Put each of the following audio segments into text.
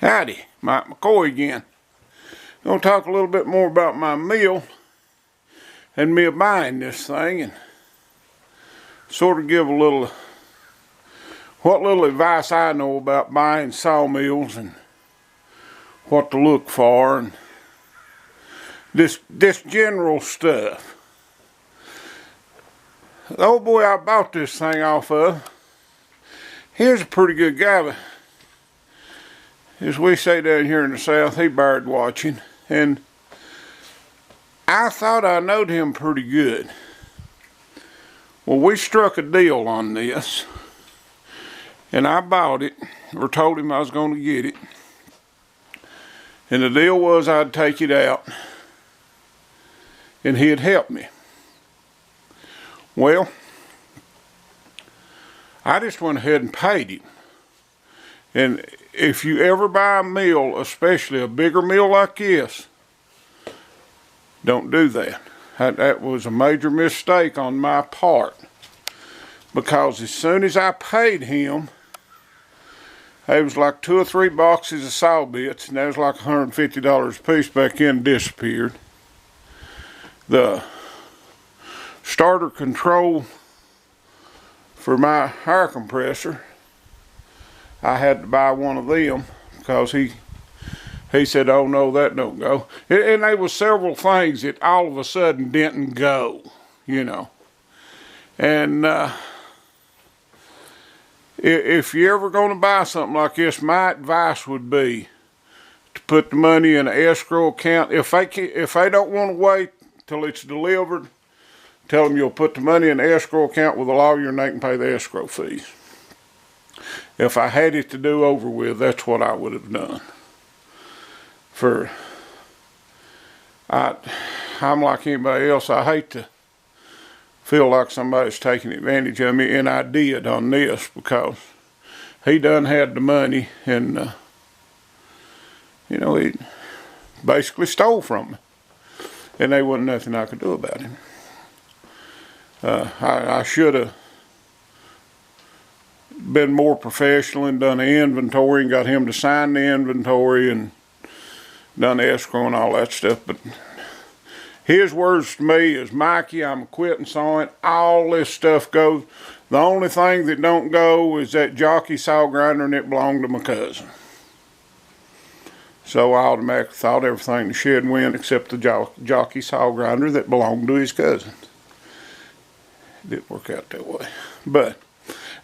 Howdy, Mike McCoy again. I'm going to talk a little bit more about my mill and me buying this thing and sort of give a little, what little advice I know about buying sawmills and what to look for and this general stuff. The old boy I bought this thing off of, he's a pretty good guy, but as we say down here in the South, he bird watching, and I thought I knowed him pretty good. Well, we struck a deal on this, and I bought it, or told him I was going to get it, and the deal was I'd take it out, and he'd help me. Well, I just went ahead and paid him. And if you ever buy a mill, especially a bigger mill like this, don't do that. That was a major mistake on my part. Because as soon as I paid him, it was like 2 or 3 boxes of saw bits, and that was like $150 a piece back in, disappeared. The starter control for my air compressor, I had to buy one of them because he said, oh no, that don't go. And there was several things that all of a sudden didn't go, you know. And if you're ever going to buy something like this, my advice would be to put the money in an escrow account. If they don't want to wait till it's delivered, tell them you'll put the money in an escrow account with a lawyer and they can pay the escrow fees. If I had it to do over with, that's what I would have done. I'm like anybody else. I hate to feel like somebody's taking advantage of me, and I did on this because he done had the money, and you know, he basically stole from me, and there wasn't nothing I could do about it. I should have been more professional and done an inventory and got him to sign the inventory and done the escrow and all that stuff. But his words to me is, Mikey, I'm quitting sawing. All this stuff goes. The only thing that don't go is that jockey saw grinder, and it belonged to my cousin. So I automatically thought everything in the shed went except the jockey saw grinder that belonged to his cousin. It didn't work out that way.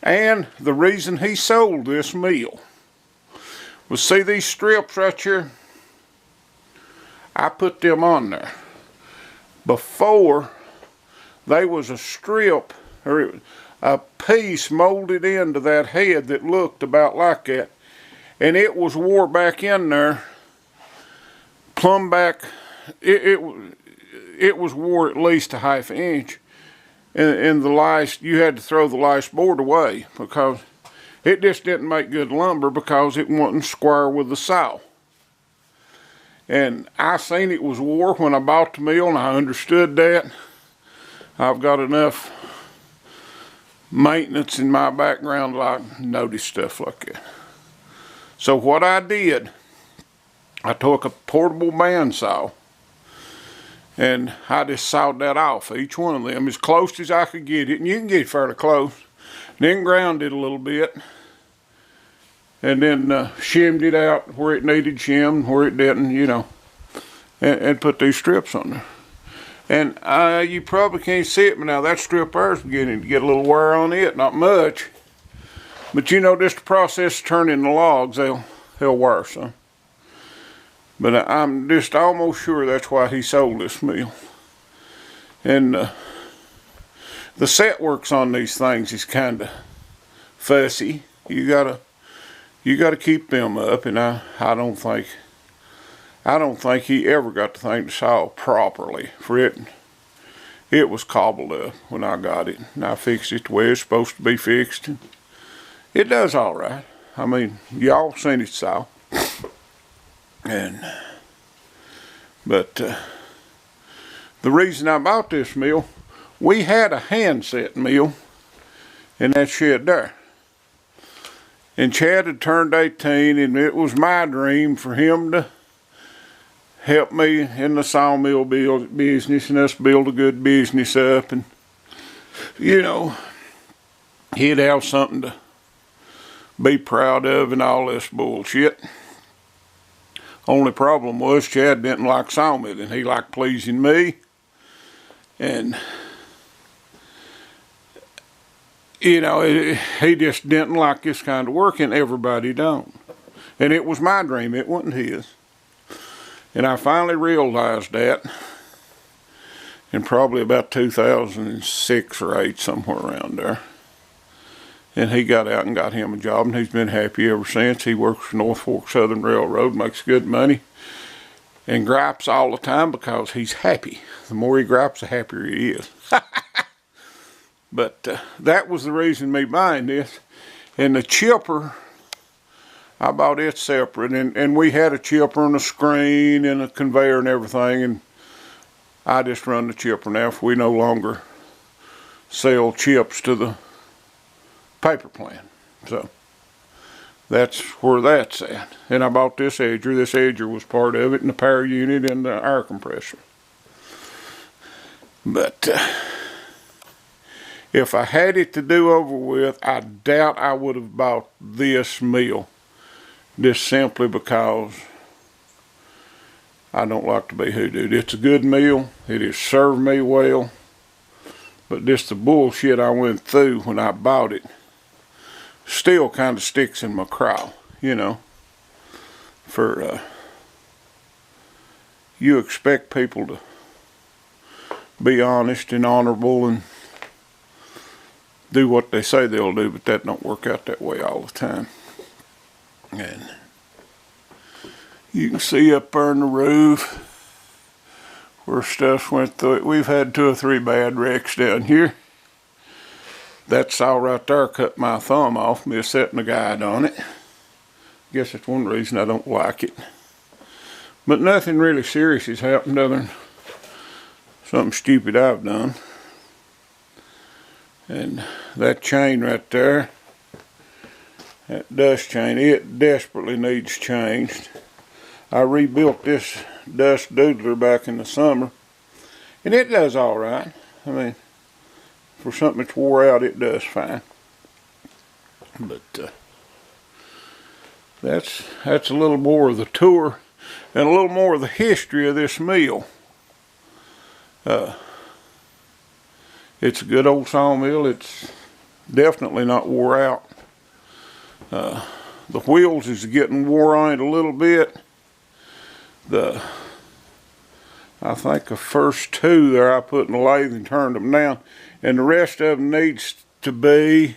And the reason he sold this mill was, see these strips right here? I put them on there. Before, they was a strip or a piece molded into that head that looked about like that. And it was wore back in there, plumb back. It was wore at least a ½ inch. And the last, you had to throw the last board away because it just didn't make good lumber because it wasn't square with the saw. And I seen it was wore when I bought the mill, and I understood that. I've got enough maintenance in my background like notice stuff like that. So what I did, I took a portable bandsaw, and I just sawed that off, each one of them, as close as I could get it. And you can get it fairly close. Then ground it a little bit. And then shimmed it out where it needed shim, where it didn't, you know. And put these strips on there. And you probably can't see it, but now that strip there is beginning to get a little wear on it. Not much. But you know, just the process of turning the logs, they'll wear some. But I'm just almost sure that's why he sold this mill. And the set works on these things is kind of fussy. You gotta keep them up, and I don't think he ever got the thing to saw properly. For it was cobbled up when I got it, and I fixed it the way it's supposed to be fixed. And it does all right. I mean, y'all seen it saw. But the reason I bought this mill, we had a handset mill in that shed there. And Chad had turned 18, and it was my dream for him to help me in the sawmill business and us build a good business up. And, you know, he'd have something to be proud of and all this bullshit. Only problem was Chad didn't like sawmilling. He liked pleasing me. And, you know, he just didn't like this kind of work, and everybody don't. And it was my dream, it wasn't his. And I finally realized that in probably about 2006 or 8, somewhere around there. And he got out and got him a job, and he's been happy ever since. He works for North Fork Southern Railroad, makes good money, and gripes all the time because he's happy. The more he gripes, the happier he is. But that was the reason me buying this. And the chipper, I bought it separate, and we had a chipper and a screen and a conveyor and everything, and I just run the chipper now, for we no longer sell chips to the paper plant. So that's where that's at. And I bought this edger. This edger was part of it, and the power unit and the air compressor. But if I had it to do over with, I doubt I would have bought this mill. Just simply because I don't like to be hoodooed. It's a good mill. It has served me well. But just the bullshit I went through when I bought it still kind of sticks in my craw, you know. For you expect people to be honest and honorable and do what they say they'll do, but that don't work out that way all the time. And you can see up there in the roof where stuff went through it. We've had 2 or 3 bad wrecks down here. That saw right there cut my thumb off, me setting a guide on it. Guess that's one reason I don't like it. But nothing really serious has happened other than something stupid I've done. And that chain right there, that dust chain, it desperately needs changed. I rebuilt this dust doodler back in the summer, and it does all right. I mean, for something that's wore out, it does fine. But that's a little more of the tour and a little more of the history of this mill. It's a good old sawmill. It's definitely not wore out. The wheels is getting wore on it a little bit. I think the first 2 there I put in the lathe and turned them down, and the rest of them needs to be.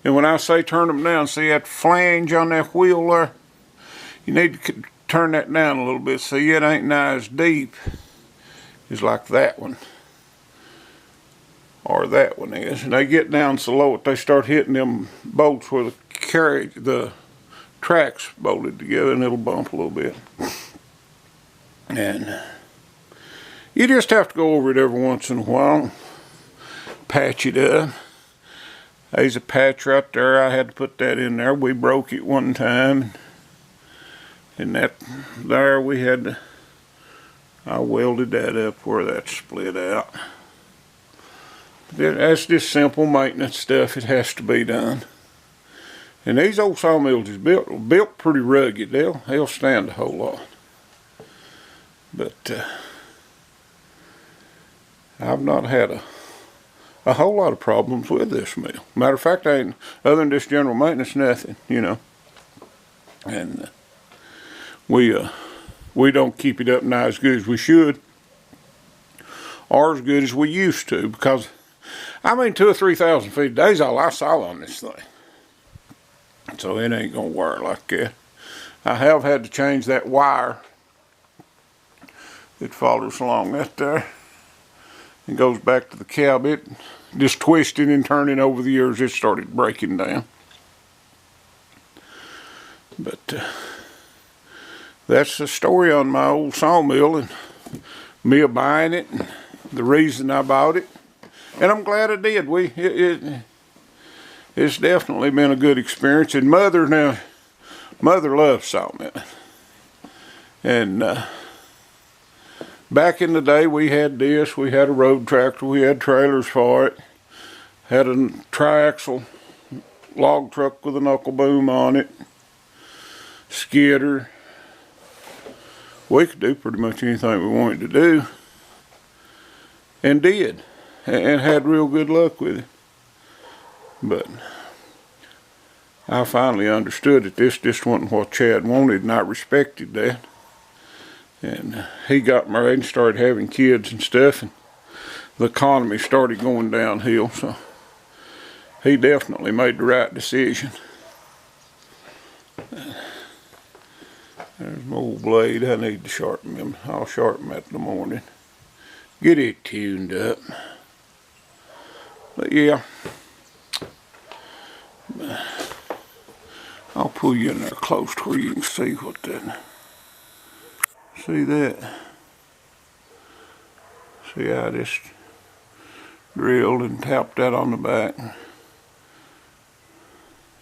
And when I say turn them down, see that flange on that wheel there? You need to turn that down a little bit. See, it ain't nigh as deep as like that one. Or that one is. And they get down so low that they start hitting them bolts where the tracks bolted together, and it'll bump a little bit. And you just have to go over it every once in a while, patch it up. There's a patch right there. I had to put that in there. We broke it one time, and that there we had to, I welded that up where that split out. That's just simple maintenance stuff. It has to be done. And these old sawmills is built pretty rugged. They'll stand a whole lot. But I've not had a whole lot of problems with this mill. Matter of fact, I ain't, other than just general maintenance, nothing, you know. And we don't keep it up nigh as good as we should, or as good as we used to, because I mean 2,000 or 3,000 feet a day is all I saw on this thing. So it ain't gonna work like that. I have had to change that wire that follows along that there and goes back to the cab. It just twisting and turning over the years. It started breaking down. But that's the story on my old sawmill and me buying it and the reason I bought it. And I'm glad I did. it's definitely been a good experience. And Mother loves Sawmill. And back in the day, we had this. We had a road tractor. We had trailers for it. Had a triaxle log truck with a knuckle boom on it. Skidder. We could do pretty much anything we wanted to do. And did. And had real good luck with it. But I finally understood that this just wasn't what Chad wanted, and I respected that. And he got married and started having kids and stuff, and the economy started going downhill, so he definitely made the right decision. There's my old blade. I need to sharpen him. I'll sharpen that in the morning. Get it tuned up. But yeah, I'll pull you in there close to where you can see what that. See that? See how I just drilled and tapped that on the back.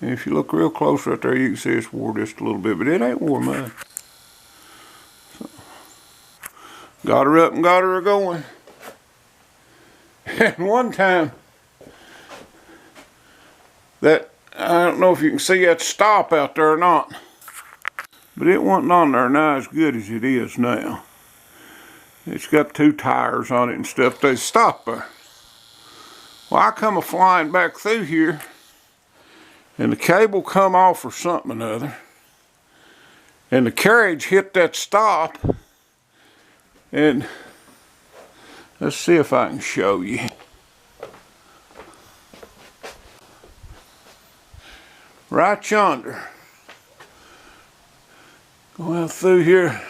And if you look real close right there, you can see it's wore just a little bit, but it ain't wore much. So, got her up and got her going. And one time, that, I don't know if you can see that stop out there or not, but it wasn't on there not as good as it is now. It's got 2 tires on it and stuff. They stop there. Well, I come flying back through here, and the cable come off or something or another, and the carriage hit that stop, and let's see if I can show you. Right yonder. Go out through here.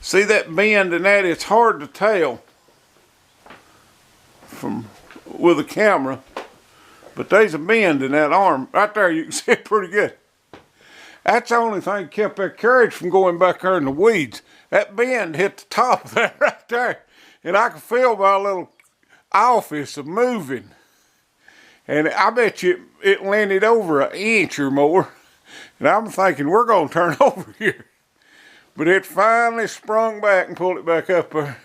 See that bend and that? It's hard to tell from with a camera, but there's a bend in that arm. Right there, you can see it pretty good. That's the only thing that kept that carriage from going back there in the weeds. That bend hit the top of that right there. And I could feel my little office of moving. And I bet you it landed over 1 inch or more. And I'm thinking, we're going to turn over here. But it finally sprung back and pulled it back up there.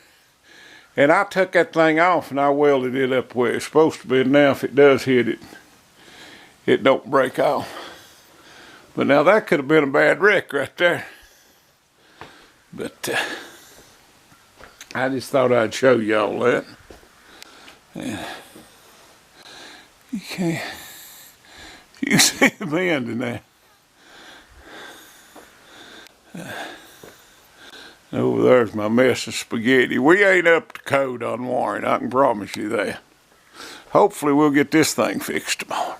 And I took that thing off and I welded it up where it's supposed to be. Now if it does hit it, it don't break off. But now that could have been a bad wreck right there. But I just thought I'd show y'all that. Yeah. You can't, you see the bend in there. Over there's my mess of spaghetti. We ain't up to code on wiring, I can promise you that. Hopefully we'll get this thing fixed tomorrow.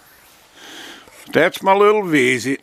That's my little visit.